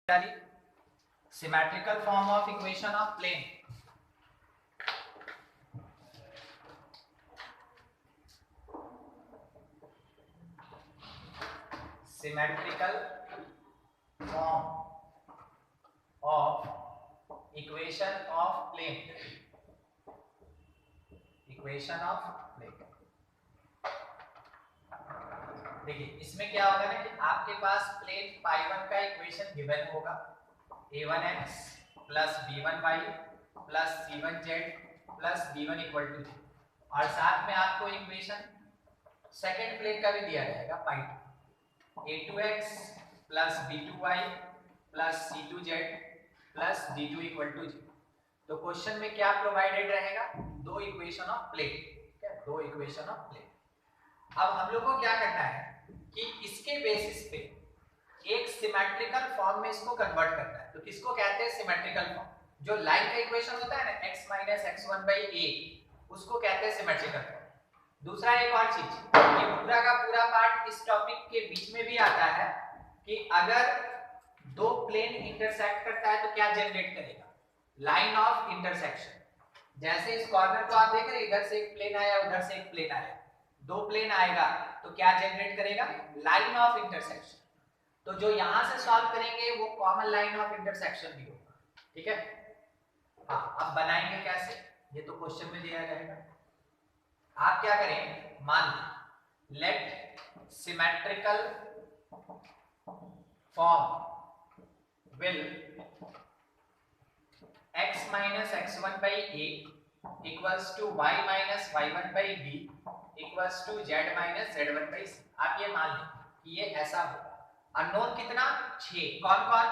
Symmetrical form of equation of plane. Symmetrical form of equation of plane. Equation of plane. देखिए इसमें क्या होगा ना कि आपके पास प्लेन पाई1 का इक्वेशन गिवन होगा a1x plus b1y plus c1z plus b1 equal to और साथ में आपको इक्वेशन सेकंड प्लेन का भी दिया जाएगा पाई2 a2x plus b2y plus c2z plus d2 equal to तो क्वेश्चन में क्या प्रोवाइडेड रहेगा? दो इक्वेशन ऑफ प्लेन. ठीक है, दो इक्वेशन ऑफ प्लेन. अब हम लोग को क्या करना है कि इसके बेसिस पे एक सिमेट्रिकल फॉर्म में इसको कन्वर्ट करना है. तो किसको कहते हैं सिमेट्रिकल फॉर्म? जो लाइन का इक्वेशन होता है ना x - x1/a उसको कहते हैं सिमेट्रिकल फॉर्म. दूसरा एक और चीज, ये पूरा का पूरा पार्ट इस टॉपिक के बीच में भी आता है कि अगर दो प्लेन इंटरसेक्ट करता है तो क्या जनरेट करेगा? Line of intersection. जैसे इस कॉर्नर को आप देख रहे हैं, इधर से एक प्लेन आया उधर से एक प्लेन आया, दो प्लेन आएगा तो क्या जनरेट करेगा? Line of intersection. तो जो यहां से सॉल्व करेंगे वो कॉमन लाइन ऑफ इंटरसेक्शन भी होगा. ठीक है, हाँ. अब बनाएंगे कैसे ये तो क्वेश्चन में दिया जाएगा. आप क्या करें, मान let symmetrical form will x - x1/a equals to y - y1/b equals to z - z1/c. आप ये मान लें कि ये ऐसा होगा. अननोन कितना? 6. कौन कौन?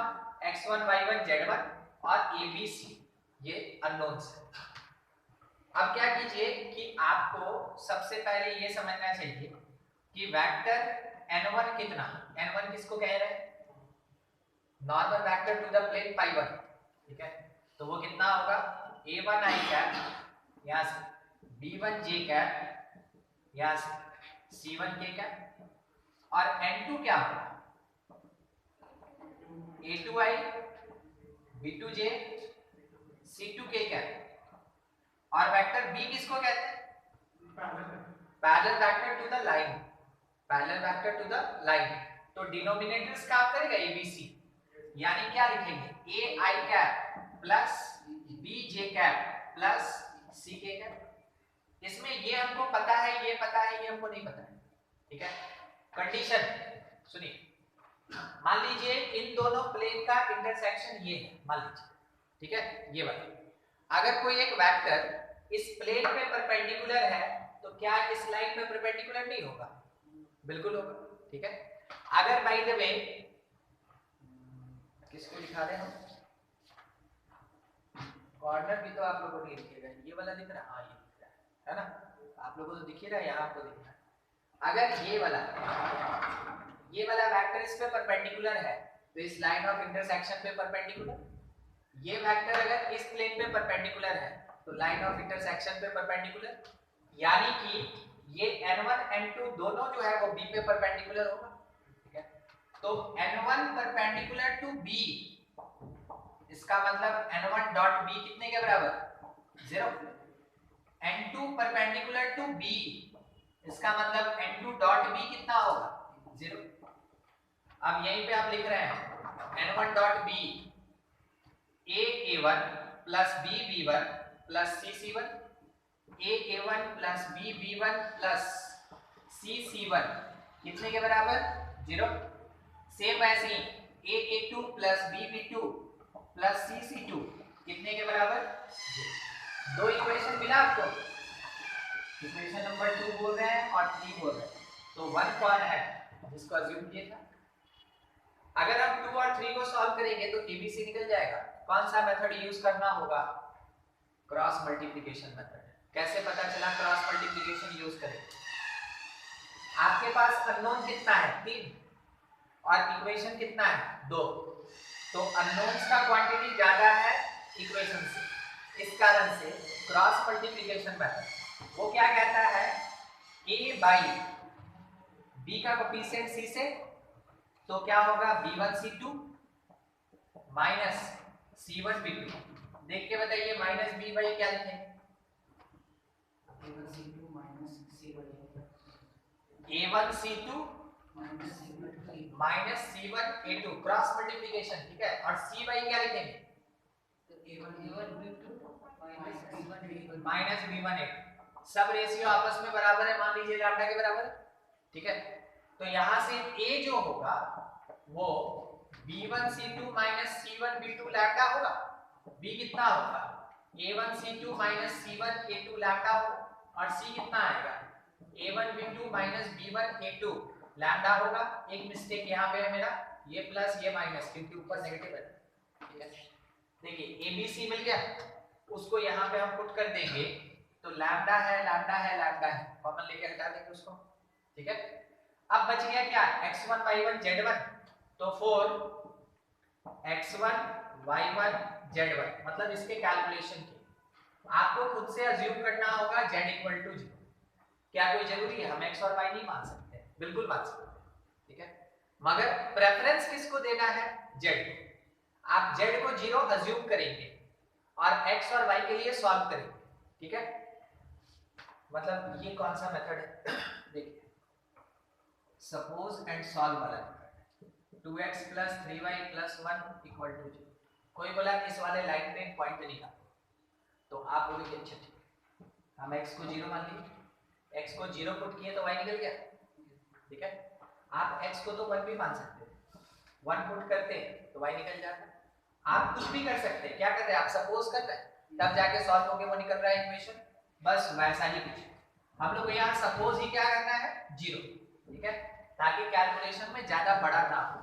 x1 y1 z1 और a b c, ये अननोन्स है. अब क्या कीजिए कि आपको सबसे पहले ये समझना चाहिए कि वेक्टर n1 कितना? n1 किसको कह रहे हैं? Normal vector to the plane पाई1. ठीक है, तो वो कितना होगा? a1 i कैप यहाँ से, b1 j कैप यहाँ से, c1 k कैप और n2 क्या होगा? a2 i b2 j c2 k cap. और वेक्टर b किसको कहते हैं? Parallel vector to the line. Parallel vector to the line. तो डिनोमिनेटर्स काम करेगा abc, यानी क्या लिखेंगे? a i cap plus b j cap plus c k cap. इसमें ये हमको पता है, ये पता है, ये हमको नहीं पता है. ठीक है, कंडीशन सुनिए. मान लीजिए इन दोनों प्लेन का इंटरसेक्शन ये है, मान लीजिए. ठीक है, ये वाला. अगर कोई एक वेक्टर इस प्लेन पे परपेंडिकुलर है तो क्या इस लाइन पे परपेंडिकुलर नहीं होगा? बिल्कुल होगा. ठीक है, अगर बाय द वे किसको दिखा रहे हैं हम? कॉर्नर भी तो आप लोगों को नहीं दिखेगा. ये वाला दिख रहा है? हाँ, ये दिख रहा है ना? आप लोगों को तो दिख ही रहा है, यहाँ आपको दिख रहा है. अगर ये वाला वेक्टर इस पे परपेंडिकुलर है तो इस लाइन ऑफ इंटरसेक्शन पे परपेंडिकुलर. ये वेक्टर अगर इस प्लेन पे परपेंडिकुलर है तो लाइन ऑफ इंटरसेक्शन पे परपेंडिकुलर. यानी कि ये n1 n2 दोनों जो है वो b पे परपेंडिकुलर होगा. ठीक है, तो n1 परपेंडिकुलर टू b, इसका मतलब n1 डॉट b कितने के बराबर? 0. n2 परपेंडिकुलर टू b, इसका मतलब n2 डॉट b कितना होगा? 0. अब यहीं पे आप लिख रहे हैं n1 dot b a1 plus b1 plus c1, a1 plus b1 plus c1 कितने के बराबर? 0. सेम वैसे ही a2 plus b2 plus c2 कितने के बराबर? 0. दो इक्वेशन मिला आपको. इक्वेशन नंबर 2 बोल रहे हैं और 3 बोल रहे हैं. तो 1 कौन है जिसको अज्यूम किया था? अगर हम 2 और 3 को सॉल्व करेंगे तो abc निकल जाएगा. कौन सा मेथड यूज करना होगा? Cross multiplication method. कैसे पता चला क्रॉस मल्टीप्लिकेशन यूज करें? आपके पास अननोन कितना है? 3 और इक्वेशन कितना है? 2. तो अननोन्स का क्वांटिटी ज्यादा है इक्वेशन से. इस कारण से क्रॉस मल्टीप्लिकेशन मेथड वो क्या कहता है? a बाई b का कोफिशिएंट c से, तो क्या होगा? b1 c2 minus C1 B2। देख के बताइए माइनस B बाई क्या लिखेंगे? A1 C2 minus C1 A2 cross multiplication, ठीक है। और C बाई क्या लिखेंगे? Minus B1 A2। सब रेशियो आपस में बराबर है, मान लीजिए लैम्डा के बराबर, ठीक है। तो यहां से A जो होगा वो B1 C2 minus C1 B2 lambda होगा। B कितना होगा? A1 C2 minus C1 A2 lambda होगा। और C कितना आएगा? A1 B2 minus B1 A2 lambda होगा। एक मिस्टेक यहाँ पे है मेरा, ये प्लस ये माइनस, क्योंकि ऊपर नेगेटिव है, ठीक है। देखिए ABC मिल गया, उसको यहाँ पे हम पुट कर देंगे तो लैम्डा है लैम्डा है लैम्डा है, कॉमन लेके हटा देंगे उसको, ठीक है। अब बच गया क्या? x1 y1 z1। तो 4 x1 y1 z1, मतलब इसके कैलकुलेशन के आपको खुद से अज्यूम करना होगा z इक्वल टू 0। क्या कोई जरूरी है? हम x और y नहीं मान सकते, बिल्कुल मान सकते हैं, ठीक है। मगर प्रेफरेंस किसको देना है? z को। आप z को 0 अज्यूम करेंगे और x और y के लिए सॉल्व करेंगे, ठीक है। मतलब ये कौन सा मेथड है? देखिए, सपोज एंड सॉल्व वाला 2x plus 3y plus 1 equal to 0। कोई बोला इस वाले लाइन पे पॉइंट निकाल, तो आप बोलोगे अच्छा ठीक है, हम x को 0 मान लिए, x को 0 पुट किए तो y निकल गया, ठीक है। आप x को तो 1 भी मान सकते हैं, 1 पुट करते हैं तो y निकल जाता है। आप कुछ भी कर सकते हैं, क्या कर रहे हैं? आप सपोज कर रहे हैं, तब जाके सॉल्व होके वो निकल रहा है इक्वेशन, बस वैसा ही कुछ। हम लोग को यहाँ सपोज ही क्या करना है? 0, ठीक है, ताकि कैलकुलेशन में ज्यादा बड़ा ना हो।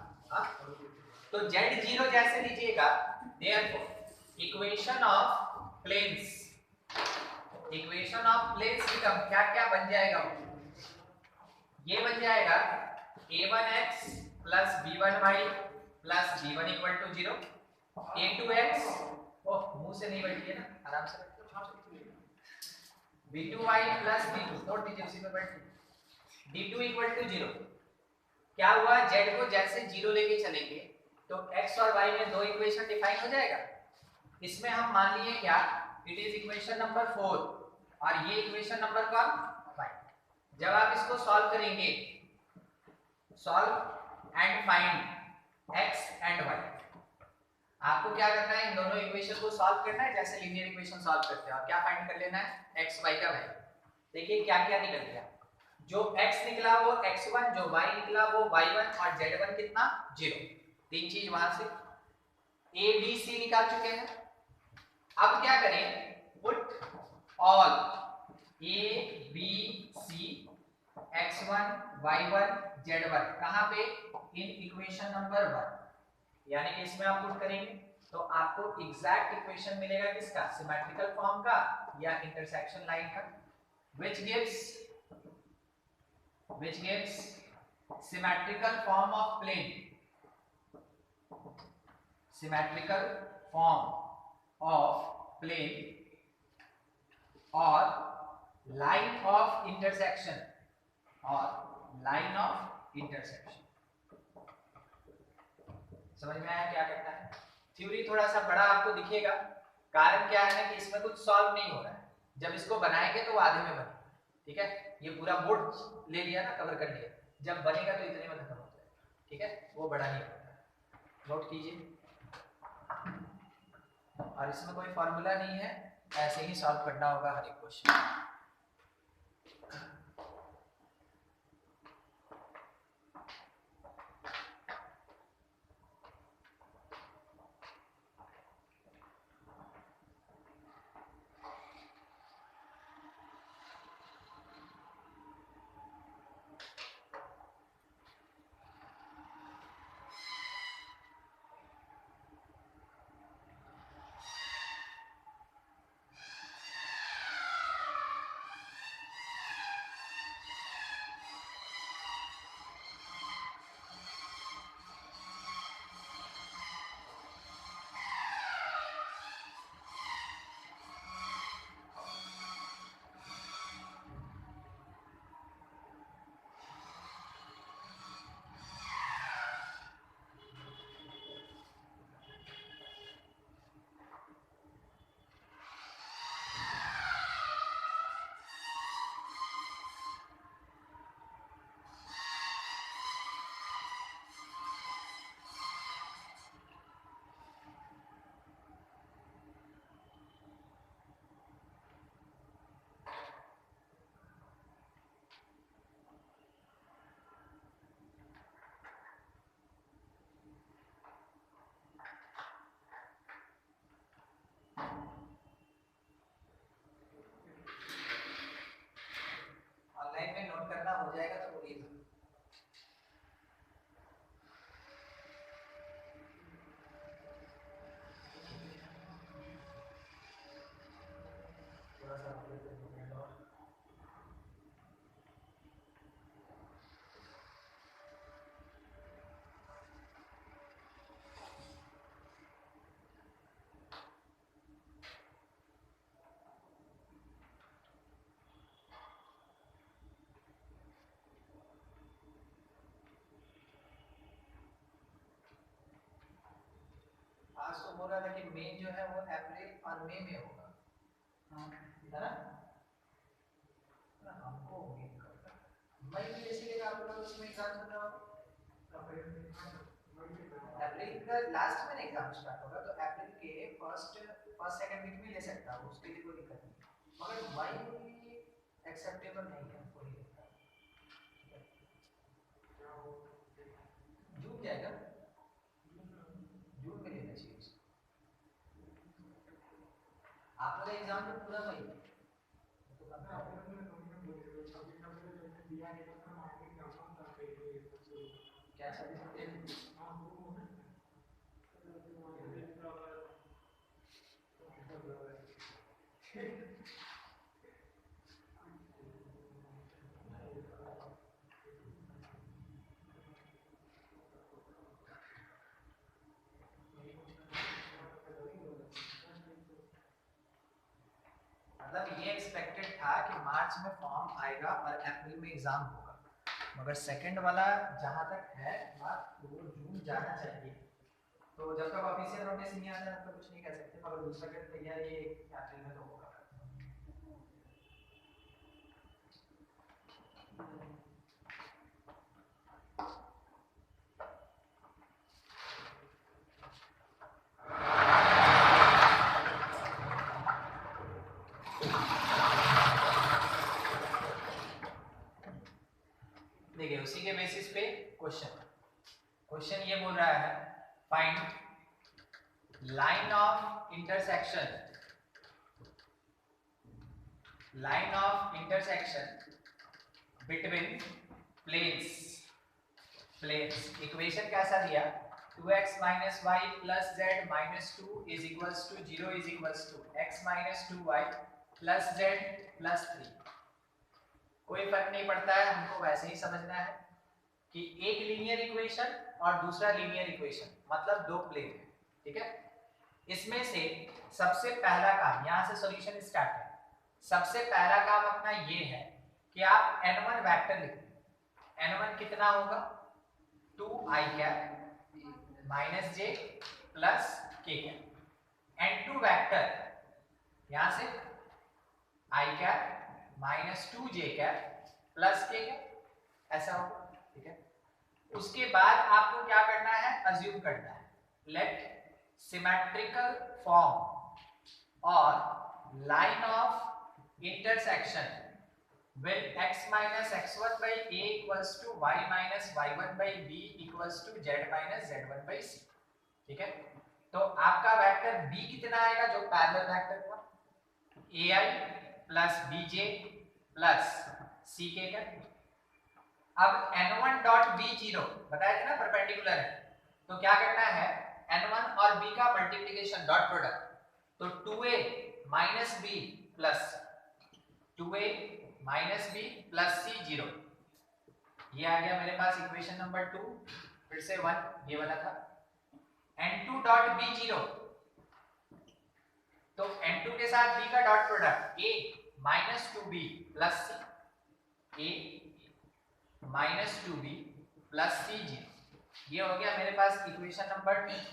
तो z0 जैसे लीजिएगा, therefore equation of planes, equation of planes की टर्म क्या क्या बन जाएगा? ये बन जाएगा a1x plus b1y plus b1 equal to 0, a2x, ओह मुंह से नहीं बैठी है ना, आराम से b2y प्लस b2, नोट दीजिए उसी में बैठ, d2 इक्वल टू 0। क्या हुआ? z को जैसे 0 लेके चलेंगे तो x और y में दो इक्वेशन डिफाइन हो जाएगा। इसमें हम मान लिए क्या? इट इज इक्वेशन नंबर 4 और ये इक्वेशन नंबर कौन? 5। जब आप इसको सॉल्व करेंगे, solve and find x and y, आपको क्या करना है? इन दोनों इक्वेशन को सॉल्व करना है जैसे लीनियर इक्वेशन सॉल्व करते हैं, और क्या फाइंड कर लेना है? x y का वैल्यू। देखिए क्या क्या निकल गया, जो x निकला वो x1, जो y निकला वो y1 और z1 कितना? 0। तीन चीज वहां से a b c निकाल चुके हैं। अब क्या करें? Put all a b c x1 y1 z1 कहां पे? इन इक्वेशन नंबर 1, यानी कि इसमें आप पुट करेंगे तो आपको एग्जैक्ट इक्वेशन मिलेगा किसका? सिमेट्रिकल फॉर्म का या इंटरसेक्शन लाइन का, which gives symmetrical form of plane, symmetrical form of plane or line of intersection, or line of intersection। समझ में आया क्या करना है? थ्योरी थोड़ा सा बड़ा आपको दिखेगा, कारण क्या है कि इसमें कुछ सॉल्व नहीं हो रहा है। जब इसको बनाएंगे तो वो आधे में बनेगा, ठीक है। ये पूरा बोर्ड ले लिया ना, कवर कर लिया, जब बनेगा तो इतने में खत्म हो जाएगा, ठीक है, वो बड़ा नहीं होता। नोट कीजिए, और इसमें कोई फॉर्मूला नहीं है, ऐसे ही सॉल्व करना होगा हर एक क्वेश्चन। बोल रहा था कि मेन जो है वो अप्रैल और मई में होगा, है ना? हमको उम्मीद करता मई में जैसे कि आप लोग उसमें एग्जाम चल रहा होगा, अप्रैल का लास्ट में एग्जाम स्टार्ट होगा, तो अप्रैल के फर्स्ट सेकंड वीक में ले सकता हूँ, उसके लिए कोई दिक्कत नहीं। मगर मई एक्सेप्टेबल नहीं है, कोई जून जाएगा, जून में लेना चाहिए उसको। आप लोग एग्जाम में पूरा मई क्या मतलब ये एक्सपेक्टेड था कि मार्च में फॉर्म आएगा और अप्रैल में एग्जाम होगा, मगर सेकंड वाला जहां तक है बात वो जून जाना चाहिए। तो जब तक ऑफिशियल नोटिस नहीं आता तब तक कुछ नहीं कह सकते, मगर दूसरा के तैयारी अप्रैल में तो होगा। देखिए उसी के बेसिस पे क्वेश्चन ये बोल रहा है find line of intersection between planes. Equation कैसा दिया, 2x minus y plus z minus 2 is equals to 0 is equals to x minus 2y plus z plus 3। कोई फर्क नहीं पड़ता है, हमको वैसे ही समझना है कि एक लीनियर इक्वेशन और दूसरा लीनियर इक्वेशन मतलब दो प्लेन है, ठीक है। इसमें से सबसे पहला काम, यहां से सॉल्यूशन स्टार्ट है। सबसे पहला काम अपना ये है कि आप n1 वेक्टर लिखें। n1 कितना होगा, 2i cap minus j plus k cap. n2 vector यहां से i cap minus 2j cap plus k cap, ऐसा होगा, ठीक है। उसके बाद आपको क्या करना है, अज्यूम करना है लेट सिमेट्रिकल फॉर्म और line of intersection with x minus x1 by a equals to y minus y1 by b equals to z minus z1 by c, ठीक है। तो आपका वेक्टर b कितना आएगा, जो पैरेलल वेक्टर था, ai plus bj plus ck का। अब n1 डॉट b0 बताया था ना परपेंडिकुलर है, तो क्या करना है, n1 और b का मल्टीप्लिकेशन डॉट प्रोडक्ट, तो 2a minus b plus 2a minus B plus C 0, ये आ गया मेरे पास इक्वेशन नंबर 2। फिर से 1 ये वाला था, n2 डॉट b0, तो n2 के साथ b का dot product a minus 2b plus C, a minus 2b plus C 0, ये हो गया मेरे पास इक्वेशन नंबर 3।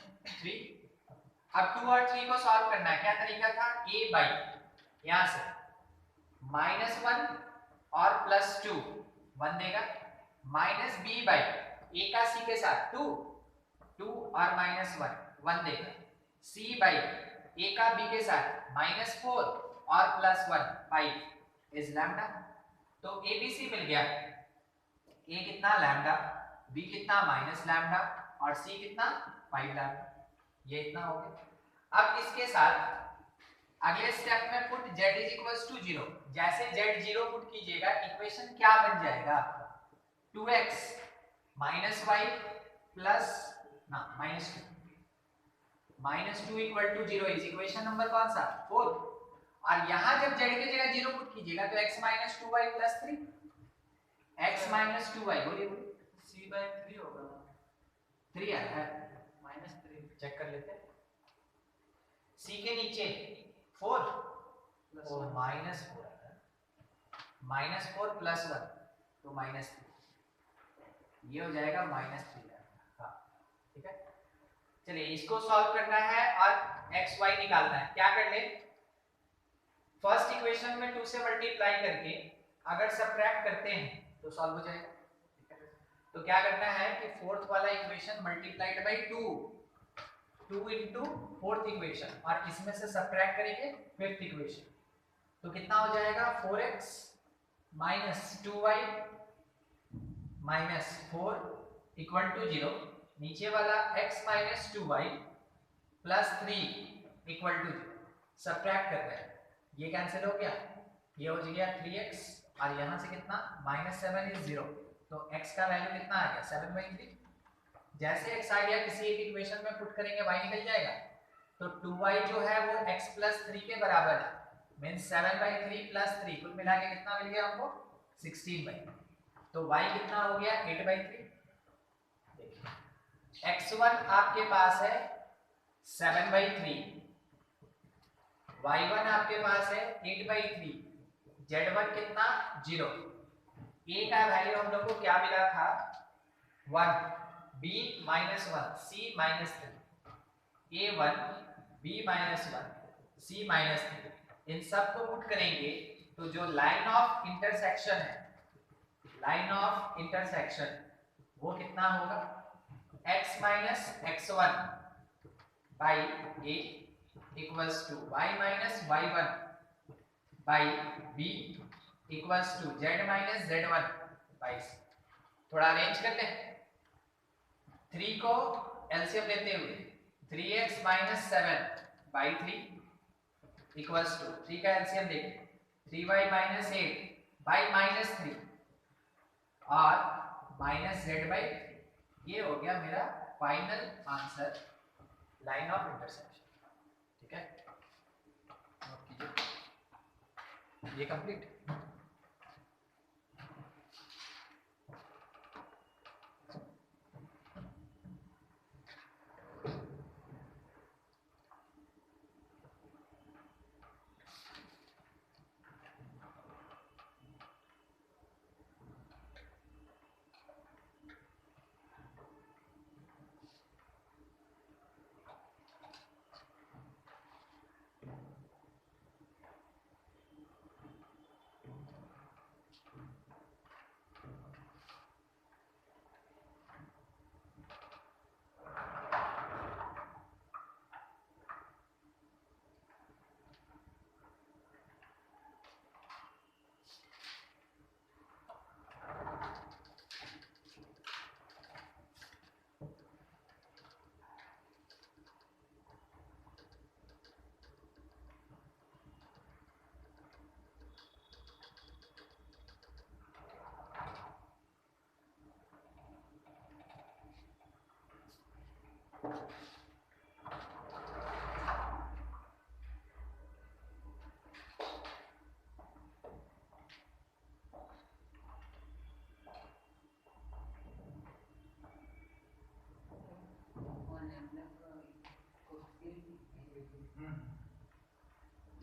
अब 2 और 3 को सॉल्व करना है, क्या तरीका था, a बाई यहां से -1 और +2 1 देगा, माइनस b बाई a का c के साथ 2 और -1 1 देगा, c बाई a का b के साथ -4 और +1 5 इज लैम्डा। तो abc मिल गया, a कितना लैम्डा, b कितना माइनस लैम्डा और c कितना 5 लैम्डा, ये इतना हो गया। अब इसके साथ अगले स्टेप में put z is equals to 0, जैसे z0 पुट कीजिएगा इक्वेशन क्या बन जाएगा आपका, 2x माइनस y प्लस ना -2 equal to 0 is equation number कौन सा 4। और यहां जब z की जगह 0 पुट कीजिएगा तो x minus 2y plus 3, x minus 2y बोलिए c बाय 3 होगा, 3 आया है -3 चेक कर लेते हैं, c के नीचे 4 और -4 प्लस 1 तो -3, ये हो जाएगा -3, हाँ ठीक है। चलिए इसको सॉल्व करना है और एक्स वाई निकालना है। क्या कर ले, फर्स्ट इक्वेशन में 2 से मल्टीप्लाई करके अगर सब्ट्रैक्ट करते हैं तो सॉल्व हो जाएगा। तो क्या करना है कि फोर्थ वाला equation multiplied by 2 into fourth equation और इसमें से सब्ट्रैक्ट करेंगे फिफ्थ इक्वेशन। तो कितना हो जाएगा 4x minus 2y minus 4 equal to 0। नीचे वाला x minus 2y plus 3 equal to 0 subtract कर रहे हैं, ये कैंसिल हो गया, ये हो गया 3x और यहाँ से कितना -7 इज 0, तो x का वैल्यू कितना आ गया 7/3। जैसे x आ गया किसी एक इक्वेशन में पुट करेंगे y निकल जाएगा, तो 2y जो है वो x प्लस 3 के बराबर है, मीन्स 7/3 प्लस 3 कुल मिला के कितना मिल गया हमको 16/3। तो y कितना हो गया 8/3। देखिए x1 आपके पास है 7/3, y1 आपके पास है 8/3, z1 कितना 0। a का वैल्यू हम लोग को क्या मिला था 1, b -1, c -3, a1 b -1 c -3, इन सब को पुट करेंगे तो जो लाइन ऑफ इंटरसेक्शन है, लाइन ऑफ इंटरसेक्शन वो कितना होगा x minus x1 by a equals to y minus y1 by b equals to z minus z1 by c। थोड़ा अरेंज कर ले, 3 को एलसीएम लेते हुए 3x minus 7 by 3 equals to 3 का एलसीएम लेके 3y माइनस 8 बाई माइनस 3 और minus z by 3। ये हो गया मेरा final answer line of intersection. ठीक है, नोट कीजिए, ये कंप्लीट।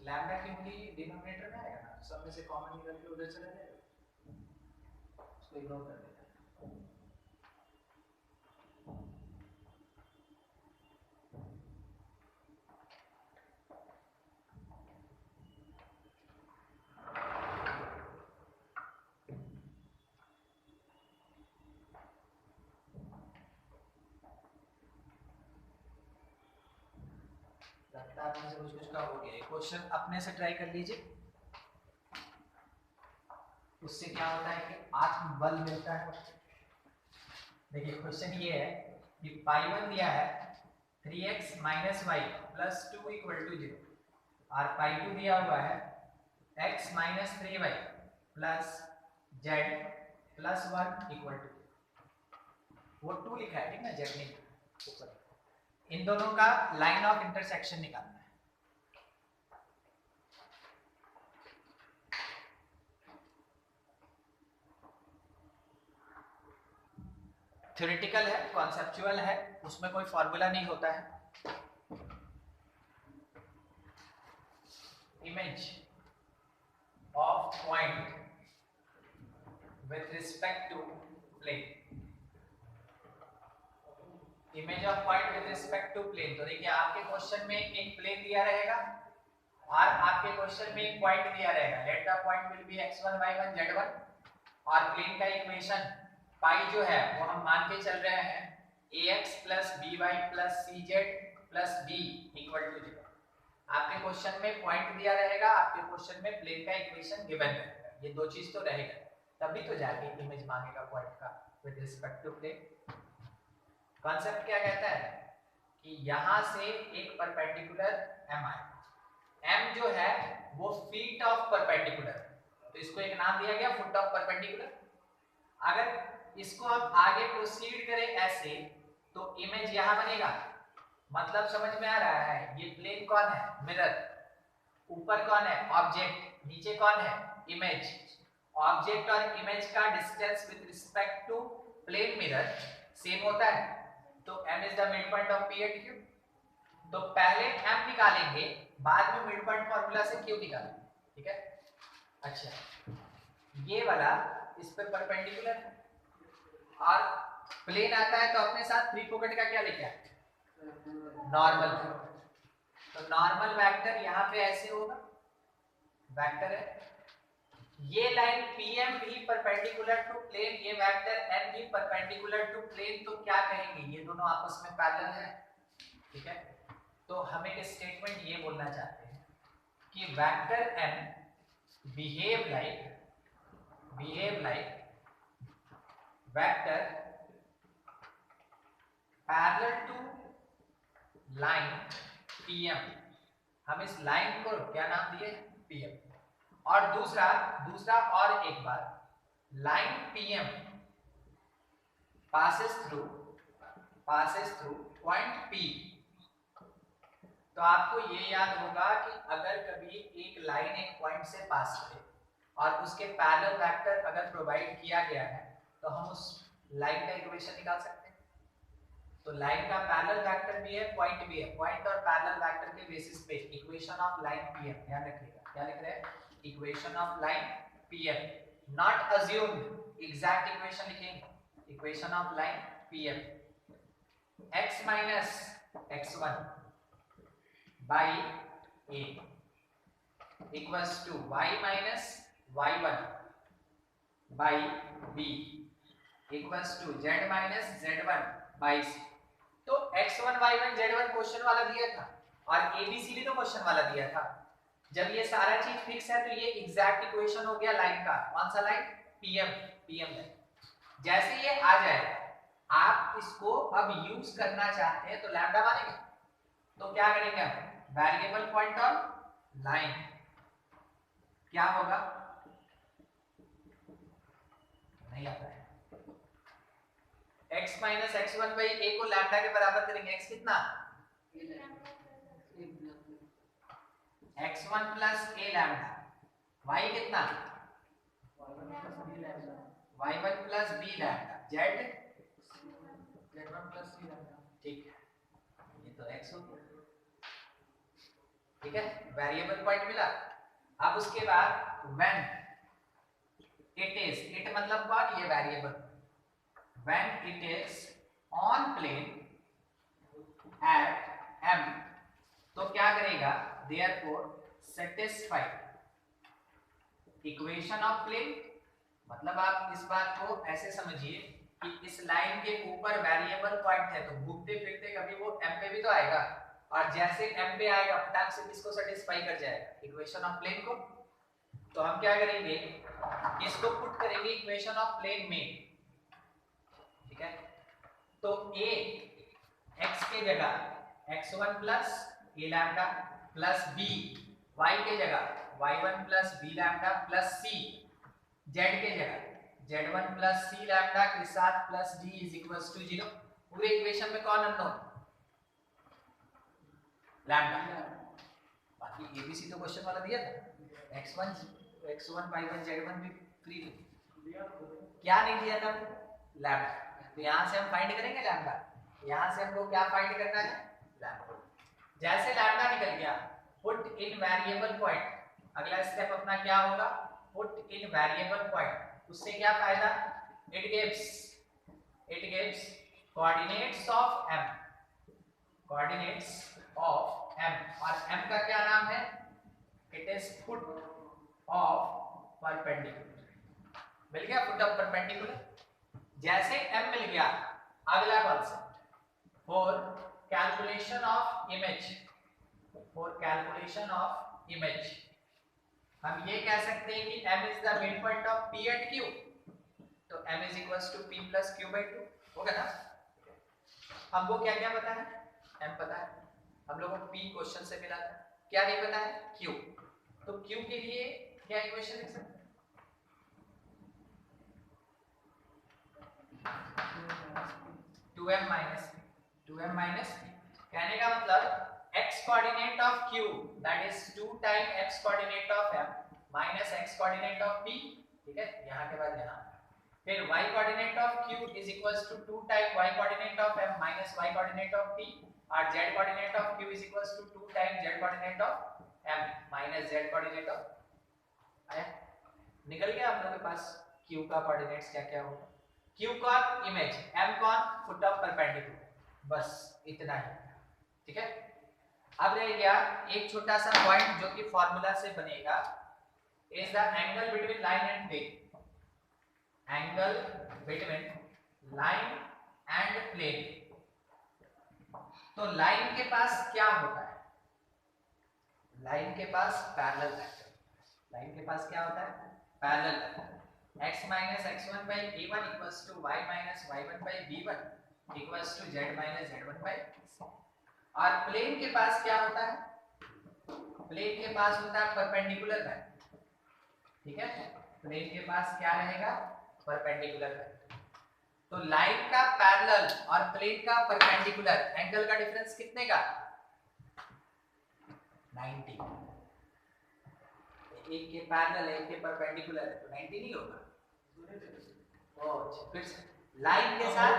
लैम्डा क्योंकि डिनोमिनेटर में आएगा ना, सब में से कॉमन निकाल के उधर चला जाएगा, उसको इग्नोर कर देना। लगता है से कुछ का हो गया, क्वेश्चन अपने से ट्राई कर लीजिए, उससे क्या होता है कि आत्मबल मिलता है। देखिए क्वेश्चन ये है कि पाई1 दिया है 3x minus y plus 2 equal to 0 और पाई2 दिया हुआ है x minus 3y plus z plus 1 equal to, वो 2 लिखा है ठीक ना, z नहीं ऊपर। इन दोनों का लाइन ऑफ इंटरसेक्शन निकालना है। थ्योरेटिकल है, कॉन्सेप्चुअल है, उसमें कोई फॉर्मूला नहीं होता है। Image of point with respect to plane, image of point with respect to plane. तो देखिए आपके क्वेश्चन में एक प्लेन दिया रहेगा और आपके क्वेश्चन में एक पॉइंट दिया रहेगा। Let the point will be x1 y1 z1 और प्लेन का इक्वेशन पाई जो है वो हम मान के चल रहे हैं ax + by + cz + d = 0। आपके क्वेश्चन में पॉइंट दिया रहेगा, आपके क्वेश्चन में प्लेन का इक्वेशन गिवन रहेगा, ये दो चीज तो रहेगा, तभी तो जाके इमेज मांगेगा पॉइंट का with respect to plane. Concept क्या कहता है कि यहां से एक परपेंडिकुलर m आए, m जो है वो फीट ऑफ परपेंडिकुलर, तो इसको एक नाम दिया गया फुट ऑफ परपेंडिकुलर। अगर इसको हम आगे प्रोसीड करें ऐसे तो इमेज यहां बनेगा, मतलब समझ में आ रहा है। ये प्लेन कौन है? मिरर। ऊपर कौन है? ऑब्जेक्ट। नीचे कौन है? इमेज। ऑब्जेक्ट और इमेज का distance with respect to plane mirror same होता है, तो m is the mid point of p at q। तो पहले m निकालेंगे, बाद में मिड पॉइंट फार्मूला से q निकालेंगे, ठीक है। अच्छा, ये वाला इस पे परपेंडिकुलर है और प्लेन आता है तो अपने साथ फ्री पॉकेट का क्या लेके आए? नॉर्मल। तो नॉर्मल वेक्टर यहाँ पे ऐसे होगा, वेक्टर है। ये लाइन PM भी परपेंडिकुलर टू प्लेन, ये वेक्टर N भी परपेंडिकुलर टू प्लेन, तो क्या कहेंगे? ये दोनों आपस में पैरेलल है, ठीक है। तो हम एक स्टेटमेंट ये बोलना चाहते हैं कि vector N behave like vector parallel to line PM। हम इस लाइन को क्या नाम दिए? PM। और दूसरा और एक बार, line PM passes through point P। तो आपको ये याद होगा कि अगर कभी एक लाइन एक पॉइंट से पास करे और उसके पैरेलल वेक्टर अगर प्रोवाइड किया गया है तो हम उस लाइन का इक्वेशन निकाल सकते हैं। तो लाइन का पैरेलल वेक्टर भी है, पॉइंट भी है, पॉइंट और पैरेलल वेक्टर के बेसिस पे इक्वेशन ऑफ लाइन PM, ध्यान रखिएगा क्या लिख रहे हैं? Equation of line PM, not assumed exact equation लिखेंगे, equation of line PM। x minus x1 by a equals to y minus y1 by b equals to z minus z1 by c। तो x1 y1 z1 question वाला दिया था और abc भी तो question वाला दिया था। जब ये सारा चीज फिक्स है तो ये एग्जैक्ट इक्वेशन हो गया लाइन का। कौन सा लाइन? PM line. जैसे ये आ जाएगा, आप इसको अब यूज करना चाहते हैं तो लैम्डा मानेंगे, तो क्या करेंगे हम? वेरिएबल पॉइंट ऑन लाइन क्या होगा? नहीं आता है। x minus x1 by a को लैम्डा के बराबर करेंगे। x कितना? x1 plus a lambda. y कितना? y1 plus b lambda. z1 plus c lambda. ठीक है, ये तो x हो गया, ठीक है। वेरिएबल पॉइंट मिला। अब उसके बाद व्हेन इट इज, इट मतलब कौन? ये variable. When it is on plane at m, तो क्या करेगा? Therefore satisfy equation of plane. मतलब आप इस बात को ऐसे समझिए कि इस लाइन के ऊपर वेरिएबल पॉइंट है तो घूमते फिरते कभी वो m पे भी तो आएगा, और जैसे m पे आएगा फटाक से इसको सेटिस्फाई कर जाएगा इक्वेशन ऑफ प्लेन को। तो हम क्या करेंगे? इसको पुट करेंगे इक्वेशन ऑफ प्लेन में, ठीक है। तो a x के जगह x1 plus a lambda plus b y के जगह y1 plus b lambda plus c z के जगह z1 plus c लैम्डा के साथ plus d is equals to 0। पूरे इक्वेशन में कौन अननोन? लैम्डा। बाकी abc तो क्वेश्चन वाला दिया था, x1 y1 z1 भी फ्री दिया, क्या नहीं दिया था? लैम्डा। तो यहां से हम फाइंड करेंगे लैम्डा, यहां से हमको क्या फाइंड करना है? लैम्डा। जैसे लैम्डा निकल गया, पुट इन वेरिएबल पॉइंट। अगला स्टेप अपना क्या होगा? Put in variable point. उससे क्या फायदा? It gives coordinates of m, coordinates of m, और m का क्या नाम है? It is foot of perpendicular. मिल गया फुट ऑफ परपेंडिकुलर। जैसे m मिल गया, अगला concept for calculation of image, for calculation of image हम ये कह सकते हैं कि m is the mid point of p at q, तो m is equals to p plus q by 2 होगा ना। हमको क्या क्या पता है? m पता है, हम लोगों को p क्वेश्चन से मिला था। क्या नहीं पता है? q। तो q के लिए क्या इक्वेशन लिख सकते हैं? 2m minus p, 2m minus p। कहने का मतलब x coordinate of q that is 2 time x coordinate of m minus x coordinate of p, ठीक है, यहां के बाद यहां। फिर y coordinate of q is equals to 2 time y coordinate of m minus y coordinate of p, और z coordinate of q is equals to 2 time z coordinate of m minus z coordinate of. आया? निकल गया हम लोग के पास q का coordinates क्या क्या होगा। q कौन? इमेज, m कौन? Foot of perpendicular. बस इतना ही, ठीक है। अब रह गया एक छोटा सा पॉइंट जो कि फार्मूला से बनेगा, is the angle between line and plane, angle between line and plane. तो लाइन के पास क्या होता है? लाइन के पास पैरेलल वेक्टर, लाइन के पास क्या होता है? Parallel vector. x minus x1 by a1 equals to y minus y1 by b1 equals to z minus z1 by. और प्लेन के पास क्या होता है? प्लेन के पास होता है परपेंडिकुलर वेक्टर, ठीक है। प्लेन के पास क्या रहेगा? Perpendicular vector. तो लाइन का पैरेलल और प्लेन का परपेंडिकुलर एंगल का डिफरेंस कितने का? 90। एक के पैरेलल है, एक के परपेंडिकुलर है, तो 90 नहीं होगा। ओ फिर लाइन के साथ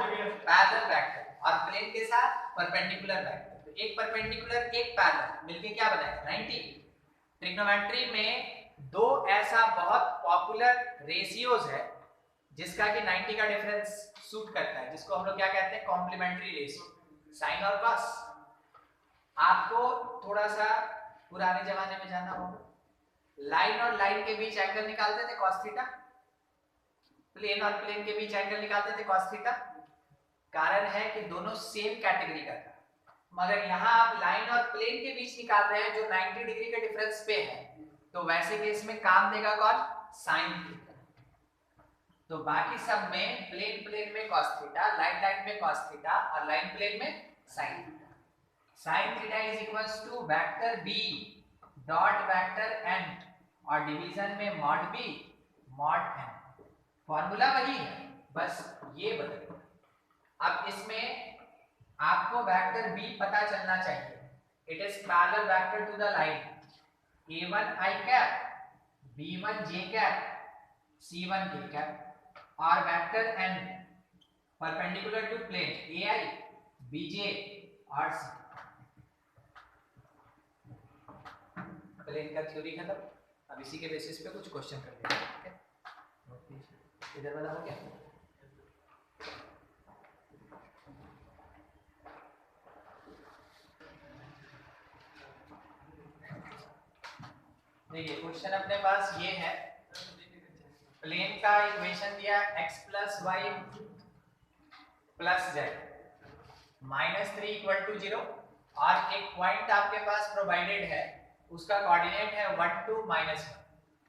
पैरेलल वेक्टर और प्लेन के साथ परपेंडिकुलर वेक्टर, तो एक परपेंडिकुलर एक पैरेलल मिलके क्या बनाएगा? 90। ट्रिग्नोमेट्री में दो ऐसा बहुत पॉपुलर रेशियोज है जिसका कि 90 का डिफरेंस सूट करता है, जिसको हम लोग क्या कहते हैं? कॉम्प्लीमेंट्री रेशियो, साइन और कॉस। आपको थोड़ा सा पुराने जमाने में जाना होगा, लाइन और लाइन के बीच एंगल निकालते थे कॉस थीटा, प्लेन और प्लेन के बीच एंगल निकालते थे कॉस थीटा। कारण है कि दोनों सेम कैटेगरी का था, मगर यहाँ आप लाइन और प्लेन के बीच निकाल रहे हैं जो 90 डिग्री के डिफरेंस पे है, तो वैसे केस में काम देगा कौन? Sine theta. तो बाकी सब में प्लेन प्लेन में cos थीटा, लाइन लाइन में cos थीटा और लाइन प्लेन में sin theta. sin theta is equals to vector b dot vector n और डिवीजन में mod b mod n। Formula वही है, बस ये बदल। अब इसमें आपको वेक्टर b पता चलना चाहिए। It is parallel vector to the line a1 i cap, b1 j cap, c1 k cap, और vector n perpendicular to plane ai, bj और c। प्लेन का थ्योरी खत्म। अब इसी के बेसिस पे कुछ क्वेश्चन कर लेते हैं, ठीक है। इधर वाला हो गया। देखिए क्वेश्चन अपने पास ये है, प्लेन का इक्वेशन दिया x plus y plus z minus 3 equal to 0, और एक पॉइंट आपके पास प्रोवाइडेड है, उसका कोऑर्डिनेट है 1 2 -1।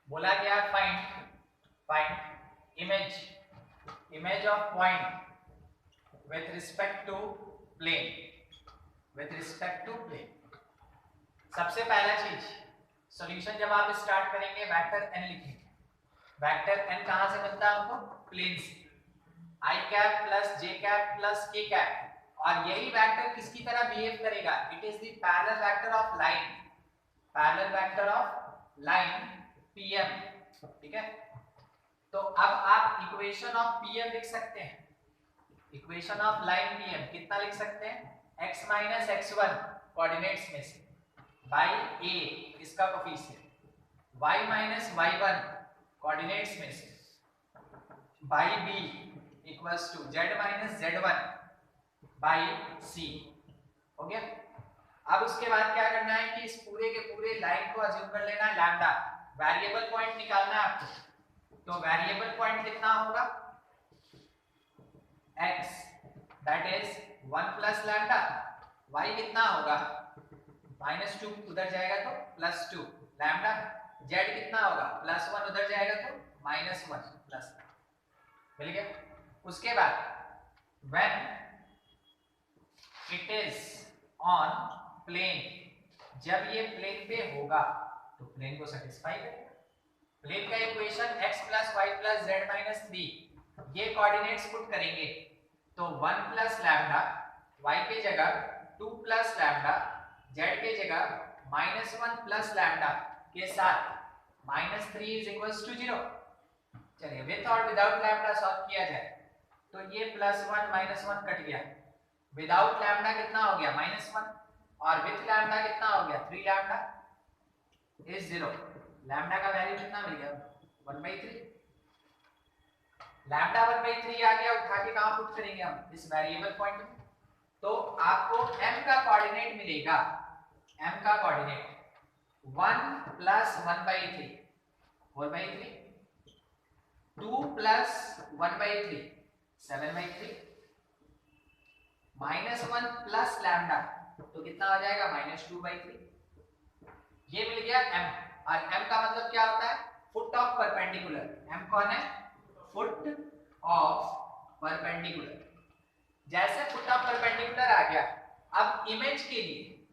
बोला गया find image of point with respect to plane, with respect to plane. सबसे पहला चीज, सॉल्यूशन जब आप स्टार्ट करेंगे वेक्टर n लिखेंगे। वेक्टर n कहां से बनता है? हमको प्लेन से, i cap plus j cap plus k cap, और यही वेक्टर किसकी तरह बिहेव करेगा? It is the parallel vector of line, parallel vector of line pm, ठीक है। तो अब आप इक्वेशन ऑफ pm लिख सकते हैं, इक्वेशन ऑफ लाइन pm कितना लिख सकते हैं? x माइनस x1 कोऑर्डिनेट्स में से बाई a इसका coefficient, y minus y1 coordinates में से by b equals to z minus z1 by C. हो गया। अब उसके बाद क्या करना है कि इस पूरे के पूरे लाइन को अज्यूम कर लेना है लैम्डा। वेरिएबल पॉइंट निकालना है आपको। तो वेरिएबल पॉइंट कितना होगा x, that is 1 plus lambda. y कितना होगा -2, उधर जाएगा तो +2 लैम्डा। z कितना होगा +1, उधर जाएगा तो -1 प्लस। मिल गया। उसके बाद when it is on plane, जब ये प्लेन पे होगा तो प्लेन को सेटिस्फाई करेगा। प्लेन का इक्वेशन x + y + z - 3, ये कोऑर्डिनेट्स पुट करेंगे तो 1 प्लस लैम्डा, y के जगह 2 प्लस लैम्डा, z के जगह -1 प्लस लैम्डा के साथ -3 = 0। चलिए विद और विदाउट लैम्डा सॉल्व किया जाए तो ये +1 -1 कट गया। विदाउट लैम्डा कितना हो गया -1 और विद लैम्डा कितना हो गया 3 लैम्डा इज 0। लैम्डा का वैल्यू कितना मिल गया 1/3। लैम्डा 1/3 आ गया, उठा के कहां पुट करेंगे हम इस वेरिएबल पॉइंट में। तो आपको m का कोऑर्डिनेट मिलेगा, m का कोऑर्डिनेट 1 + 1/3 4/3, 2 + 1/3 7/3, -1 प्लस लैम्डा तो कितना आ जाएगा -2/3। ये मिल गया m। और m का मतलब क्या होता है फुट ऑफ परपेंडिकुलर। m कौन है फुट ऑफ परपेंडिकुलर। जैसे फुट ऑफ परपेंडिकुलर आ गया, अब इमेज के लिए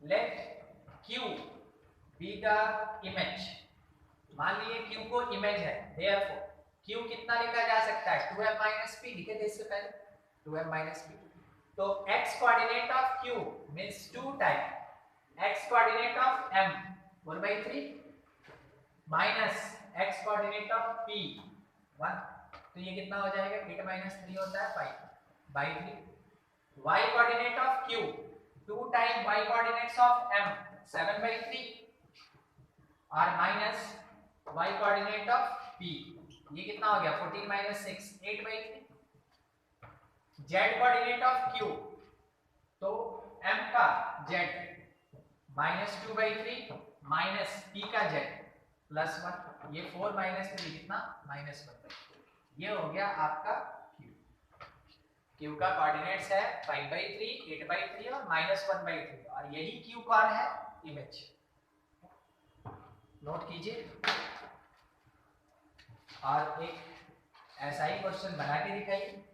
let q be the image. मान लिए q को इमेज है, देयरफॉर q कितना लिखा जा सकता है 2m - p। लिखे थे इससे पहले 2m - p। तो x coordinate of q means 2 time x coordinate of m 4/3 minus x coordinate of p 1। तो ये कितना हो जाएगा 8 - 3 होता है 5/3। y coordinate of q 2 time y coordinates of m 7/3 और minus y coordinate of p, ये कितना हो गया 14 - 6 8/3। z कोऑर्डिनेट ऑफ q तो m का z -2/3 माइनस p का z +1, ये 4 - 3 कितना -1/3। ये हो गया आपका q। q का कोऑर्डिनेट्स है 5/3 8/3 और -1/3 और यही q कौन है इमेज। नोट कीजिए। और एक ऐसा ही क्वेश्चन बना के दिखाइए।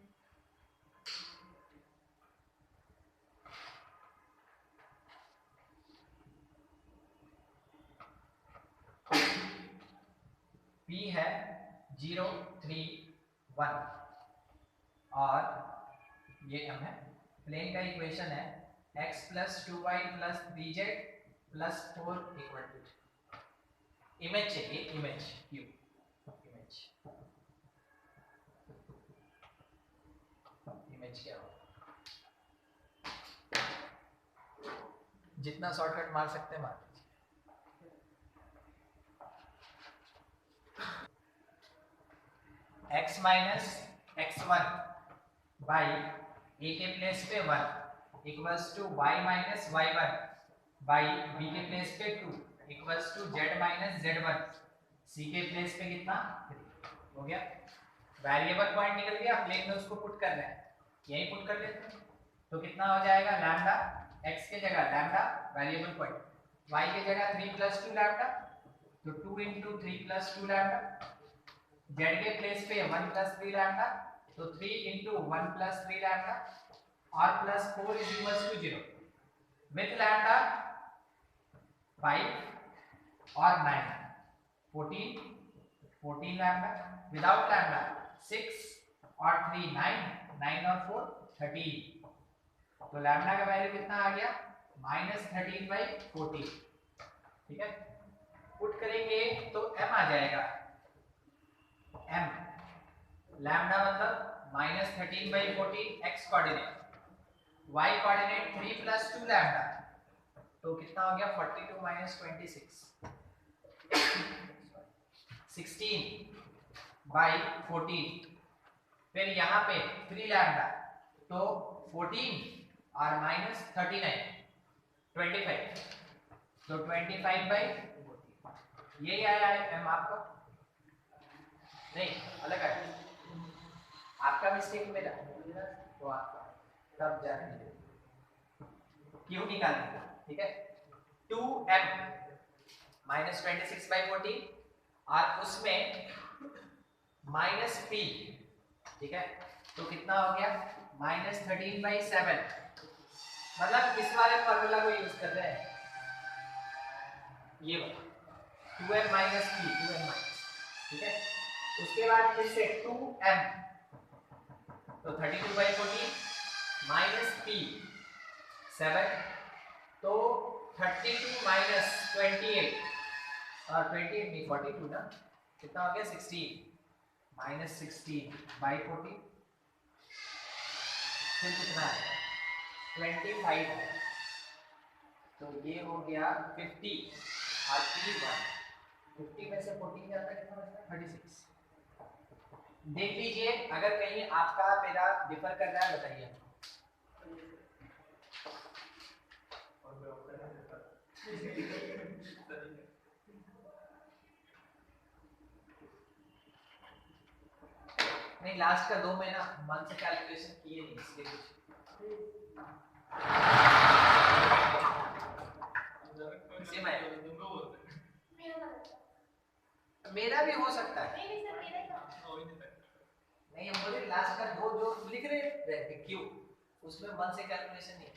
P है 0 3 1 और ये m है। प्लेन का इक्वेशन है x + 2y + 3z + 4 = 2। इमेज चाहिए, इमेज q इमेज। इमेज क्या हो, जितना शॉर्टकट मार सकते हैं मार। x - x1 बाई a के प्लेस पे 1 equals to y - y1 by b के प्लेस पे 2 equals to z - z1 c के प्लेस पे कितना 3। हो गया। वेरिएबल पॉइंट निकल गया, प्लेन में उसको पुट करना है, यही पुट कर लेते हैं। तो कितना हो जाएगा लैम्डा, x के जगह लैम्डा वेरिएबल पॉइंट, y के जगह 3 + 2 लैम्डा तो 2 × 3 + 2 लैम्डा, z के प्लेस पे 1 + 3 लैम्डा तो 3 × 1 + 3 लैम्डा और +4 = 0। विथ लैम्डा 5 और 9 14 लैम्डा, विदाउट लैम्डा 6 और 3 9 और 4 13। तो लैम्डा का वैल्यू कितना आ गया -13/14। ठीक है। पुट करेंगे तो m आ जाएगा m लैम्डा मतलब -13/14 x coordinate, y coordinate 3 + 2 lambda तो कितना हो गया 42 - 26 16/14। फिर यहाँ पे 3 लैम्डा तो 14 और माइनस 39 25, तो 25 बाई 14 यही आया है एम आपका, नहीं अलग आया आपका, मिस्टेक मेरा तो आपका तब जाके क्यू निकालेंगे, ठीक है। 2m माइनस 26 बाई 14 और उसमें माइनस p, ठीक है, तो कितना हो गया माइनस 13 बाई 7, मतलब इस वाले फॉर्मूला को यूज कर रहे हैं, ये वाला 2m minus p, 2m minus, ठीक है। उसके बाद फिर से 2m, तो 32 बाई 14 माइनस p 7, तो 32 माइनस 28 और 28 नहीं 42 ना, कितना हो गया 16 माइनस 16 बाई 14, फिर कितना है 25 है, तो ये हो गया 50 और 50 में से 14 जाता है कितना बचता है 36। देख लीजिए अगर कहीं आपका मेरा डिफर कर रहा है बताइए। नहीं लास्ट का 2 महीना मन से कैलकुलेशन किए नहीं इसलिए कुछ सेम है, मेरा भी हो सकता है, नहीं हम बोले लास्ट का 2 जो लिख रहे हैं क्यों उसमें मन से कैलकुलेशन नहीं